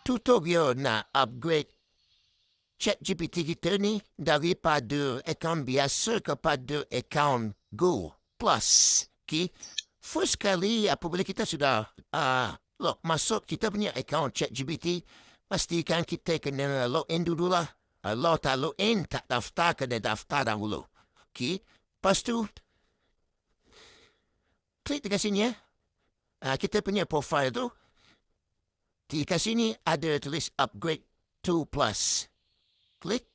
tutorial nak upgrade ChatGPT kita ni daripada akaun biasa kepada akaun Go Plus. Okay. First kali apabila kita sudah masuk kita punya akaun ChatGPT, pastikan kita kena login dulu lah. Kalau tak login, tak daftar, kena daftar dahulu. Okay. Lepas tu, klik dekat sini ya. Kita punya profile tu, di sini ada tulis upgrade 2 plus. Klik.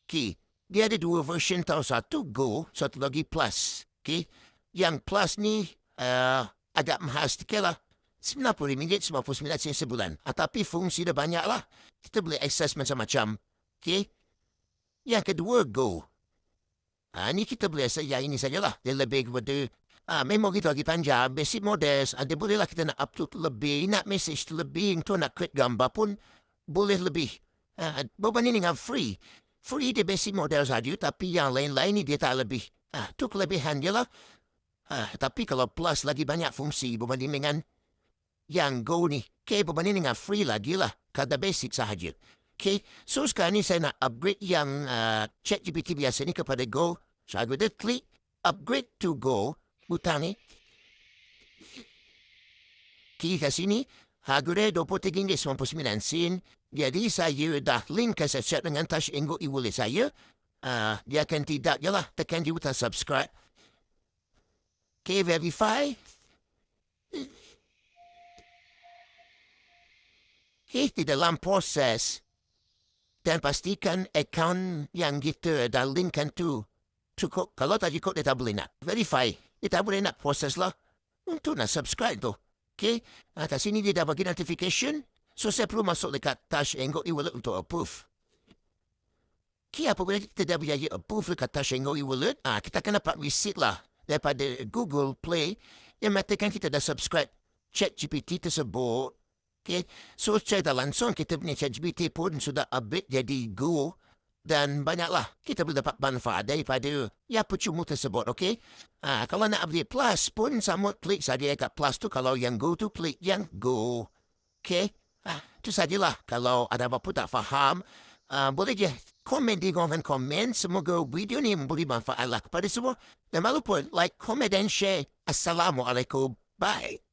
Okay. Dia ada dua version tau. Satu Go, satu lagi Plus. Okay. Yang Plus ni agak mahal sedikit lah. RM90, 99 sen sebulan. Tapi fungsi dia banyak lah. Kita boleh akses macam-macam. Okay. Yang kedua Go. Ni kita boleh akses yang ini sajalah. Dia lebih kepada memori tu lagi panjang. Basic models. Dia boleh lah kita nak upload lebih. Nak message lebih. Tu nak create gambar pun boleh lebih. Berbanding dengan free. Free dia basic model saja. Tapi yang lain-lain ni dia tak lebih. Tu kelebihan dia lah. Tapi kalau Plus lagi banyak fungsi berbanding dengan yang Go ni. Okay, berbanding dengan free lagi lah. Kadar basic sahaja. Okay, so sekarang ni saya nak upgrade yang ChatGPT biasa ni kepada Go. So, saya klik upgrade to Go. Butang ni. Klik kat sini. Harga dia RM23.99. Jadi saya dah link ke set dengan Touch and Go e-wallet saya. Dia akan tidak je lah. Tekan je butang subscribe. Okay, verify. Okay, di dalam proses. Dan pastikan akaun yang kita dah linkkan tu cukup. Kalau tak cukup, dia tak boleh nak. Verify. Dia tak boleh nak proses lah. Untuk nak subscribe tu. Okay. Atas sini dia dah bagi notification. So, saya perlu masuk dekat Touch and Go e-wallet untuk approve. Okay, apabila kita dah berjaya approve dekat Touch and Go e-wallet, kita akan dapat receipt lah daripada Google Play yang mengatakan kita dah subscribe ChatGPT tersebut. Okay. So, secara langsung kita punya ChatGPT pun sudah update jadi Go. Dan banyaklah kita boleh dapat manfaat daripada percuma tersebut, okay? Kalau nak update Plus pun sama klik saja kat Plus tu. Kalau yang Go tu klik yang Go. Okay? Itu sajalah. Kalau ada apa-apa tak faham, boleh je komen di kolom komen. Semoga video ni memberi manfaat lah kepada semua. Dan malu pun like, komen dan share. Assalamualaikum. Bye.